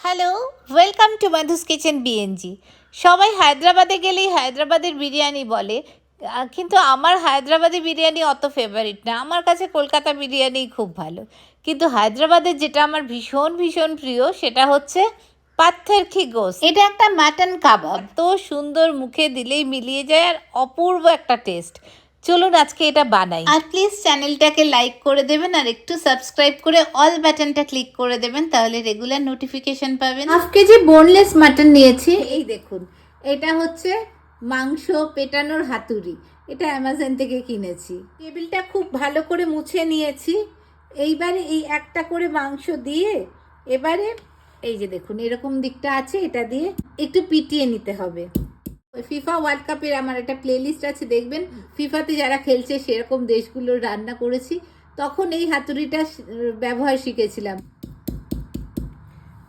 Hello, welcome to Madhu's kitchen BNG. সবাই হায়দ্রাবাদে গেলেই হায়দ্রাবাদের বিরিয়ানি বলে, কিন্তু আমার হায়দ্রাবাদি বিরিয়ানি অত ফেভারিট না। আমার কাছে কলকাতা বিরিয়ানি খুব ভালো। কিন্তু হায়দ্রাবাদের যেটা আমার ভীষণ ভীষণ প্রিয় সেটা হচ্ছে পাত্থর কি গোস্ত। এটা একটা মাটন কাবাব, তো সুন্দর, মুখে দিলেই মিলিয়ে যায় আর অপূর্ব একটা টেস্ট। চলুন আজকে এটা বানাই। আর প্লিজ চ্যানেলটাকে লাইক করে দেবেন আর একটু সাবস্ক্রাইব করে অল বাটনটা ক্লিক করে দেবেন, তাহলে রেগুলার নোটিফিকেশন পাবেন। 1/2 কেজি বোনলেস মাটন নিয়েছি। এই দেখুন, এটা হচ্ছে মাংস পেটানোর হাতুড়ি। এটা অ্যামাজন থেকে কিনেছি। টেবিলটা খুব ভালো করে মুছে নিয়েছি। এইবারে এই একটা করে মাংস দিয়ে এবারে এই যে দেখুন এরকম দিকটা আছে, এটা দিয়ে একটু পিটিয়ে নিতে হবে। ফিফা ওয়ার্ল্ড কাপের আমার একটা প্লেলিস্ট আছে, দেখবেন। ফিফাতে যারা খেলছে সেরকম দেশগুলোর রান্না করেছি, তখন এই হাতুড়িটা ব্যবহার শিখেছিলাম।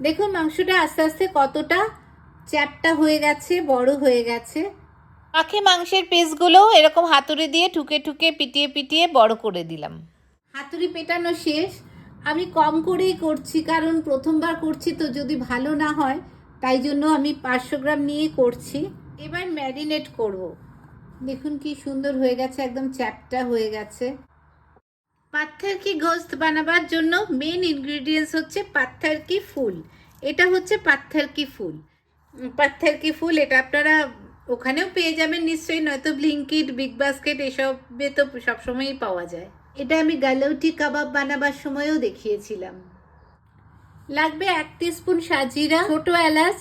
দেখুন মাংসটা আস্তে আস্তে কতটা চ্যাপটা হয়ে গেছে, বড় হয়ে গেছে। বাকি মাংসের পিসগুলো এরকম হাতুড়ি দিয়ে ঠুকে ঠুকে পিটিয়ে পিটিয়ে বড় করে দিলাম। হাতুড়ি পেটানো শেষ। আমি কম করেই করছি, কারণ প্রথমবার করছি তো যদি ভালো না হয়, তাই জন্য আমি 500 গ্রাম নিয়ে করছি। এবার ম্যারিনেট করব। দেখুন কি সুন্দর হয়ে গেছে, একদম চ্যাপটা হয়ে গেছে। পাত্থর কি গোস্ত বানাবার জন্য মেন ইনগ্রিডিয়েন্টস হচ্ছে পাত্থর কি ফুল। এটা হচ্ছে পাত্থর কি ফুল। পাত্থর কি ফুল এটা আপনারা ওখানেও পেয়ে যাবেন নিশ্চয়ই, নয়তো ব্লিঙ্কিট, বিগ বাস্কেট এসবে তো সবসময়ই পাওয়া যায়। এটা আমি গালৌটি কাবাব বানাবার সময়ও দেখিয়েছিলাম। লাগবে 1 টিস্পুন সাজিরা, ছোট এলাচ,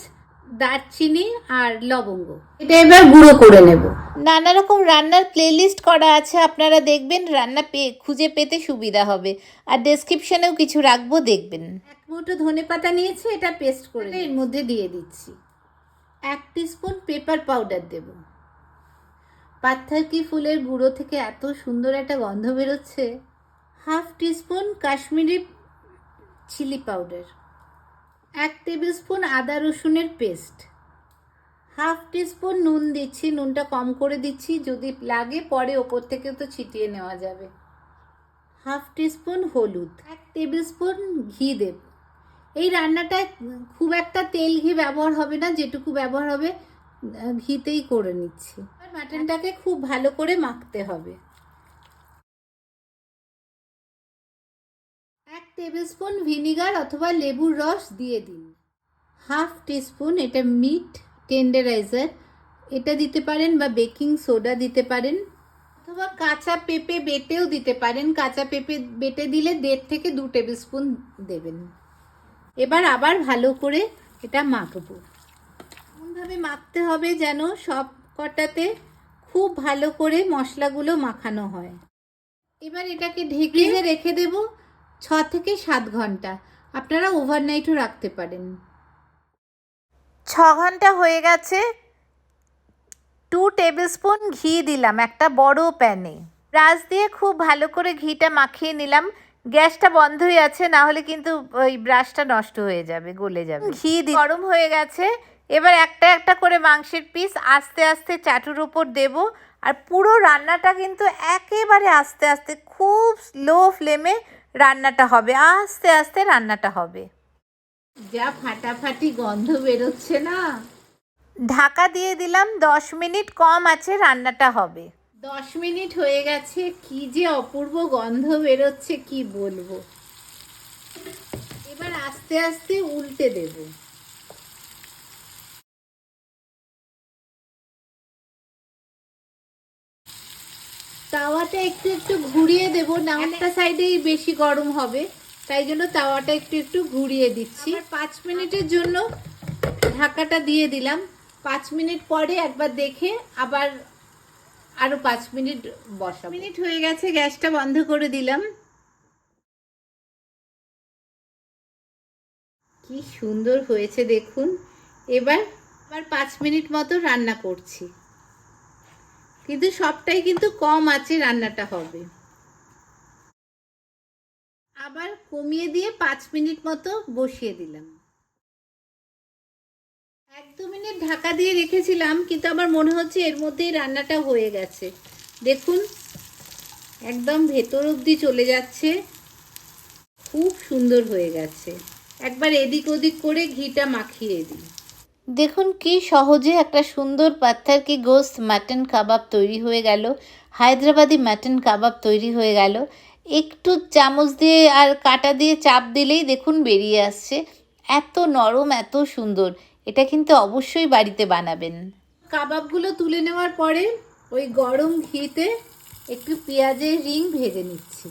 দারচিনি আর লবঙ্গ। এটা এবার গুঁড়ো করে নেব। নানা রকম রান্নার প্লেলিস্ট করা আছে, আপনারা দেখবেন, রান্না খুঁজে পেতে সুবিধা হবে। আর ডেসক্রিপশনেও কিছু রাখবো, দেখবেন। 1 মুঠো ধনেপাতা নিয়েছি, এটা পেস্ট করে এর মধ্যে দিয়ে দিচ্ছি। 1 টিস্পুন পেপার পাউডার দেব। পাত্থর কি ফুলের গুঁড়ো থেকে এত সুন্দর একটা গন্ধ বেরোচ্ছে। 1/2 teaspoon Kashmiri chilli powder. 1 tablespoon আদা রসুনের পেস্ট। 1/2 টিস্পুন নুন দিচ্ছি, নুনটা কম করে দিচ্ছি, যদি লাগে পরে ওপর থেকে তো ছিটিয়ে নেওয়া যাবে। 1/2 টিস্পুন হলুদ। 1 টেবিল স্পুন ঘি দেব। এই রান্নাটায় খুব একটা তেল ঘি ব্যবহার হবে না, যেটুকু ব্যবহার হবে ঘিতেই করে নিচ্ছি। আর মাটনটাকে খুব ভালো করে মাখতে হবে। 1 টেবিল স্পুন ভিনিগার অথবা লেবুর রস দিয়ে দিন। 1/2 টিস্পুন এটা মিট টেন্ডারাইজার, এটা দিতে পারেন, বা বেকিং সোডা দিতে পারেন, অথবা কাঁচা পেঁপে বেটেও দিতে পারেন। কাঁচা পেঁপে বেটে দিলে 1.5 থেকে 2 টেবিল স্পুন দেবেন। এবার আবার ভালো করে এটা মাখবো। এমনভাবে মাখতে হবে যেন সব কটাতে খুব ভালো করে মশলাগুলো মাখানো হয়। এবার এটাকে ঢেকে রেখে দেব 6 থেকে 7 ঘন্টা। আপনারা ওভারনাইটও রাখতে পারেন। 6 ঘন্টা হয়ে গেছে। 2 টেবিল স্পুন ঘি দিলাম একটা বড় প্যানে। ব্রাশ দিয়ে খুব ভালো করে ঘিটা মাখিয়ে নিলাম। গ্যাসটা বন্ধই আছে, না হলে কিন্তু ওই ব্রাশটা নষ্ট হয়ে যাবে, গলে যাবে। ঘি গরম হয়ে গেছে। এবার একটা একটা করে মাংসের পিস আস্তে আস্তে চাটুর উপর দেব। আর পুরো রান্নাটা কিন্তু একেবারে আস্তে আস্তে, খুব স্লো ফ্লেমে রান্নাটা হবে, আস্তে আস্তে রান্নাটা হবে। যা ফাটাফাটি গন্ধ বেরোচ্ছে না। ঢাকা দিয়ে দিলাম, 10 মিনিট কম আছে রান্নাটা হবে। 10 মিনিট হয়ে গেছে, কি যে অপূর্ব গন্ধ বেরোচ্ছে কি বলবো। এবার আস্তে আস্তে উল্টে দেব। তাওয়াটা একটু একটু ঘুরিয়ে দেব, না একটা সাইডেই বেশি গরম হবে, তাই জন্য তাওয়াটা একটু একটু ঘুরিয়ে দিচ্ছি। 5 মিনিটের জন্য ঢাকাটা দিয়ে দিলাম। 5 মিনিট পরে একবার দেখে আবার আরো 5 মিনিট বসাবো। মিনিট হয়ে গেছে, গ্যাসটা বন্ধ করে দিলাম। কি সুন্দর হয়েছে দেখুন। এবার 5 মিনিট মতো রান্না করছি, কিন্তু সবটাই কিন্তু কম আছে রান্নাটা হবে। আবার কমিয়ে দিয়ে 5 মিনিট মতো বসিয়ে দিলাম। 1-2 মিনিট ঢাকা দিয়ে রেখেছিলাম, কিন্তু আমার মনে হচ্ছে এর মধ্যেই রান্নাটা হয়ে গেছে। দেখুন একদম ভেতর অবধি চলে যাচ্ছে, খুব সুন্দর হয়ে গেছে। একবার এদিক ওদিক করে ঘিটা মাখিয়ে দিই। দেখুন কি সহজে একটা সুন্দর পাত্থার কি গোস্ত মাটন কাবাব তৈরি হয়ে গেল। হায়দ্রাবাদি মাটন কাবাব তৈরি হয়ে গেল। একটু চামচ দিয়ে আর কাঁটা দিয়ে চাপ দিলেই দেখুন বেরিয়ে আসছে। এত নরম, এত সুন্দর। এটা কিন্তু অবশ্যই বাড়িতে বানাবেন। কাবাবগুলো তুলে নেওয়ার পরে ওই গরম ঘিতে একটু পেঁয়াজের রিং ভেজে নিচ্ছি।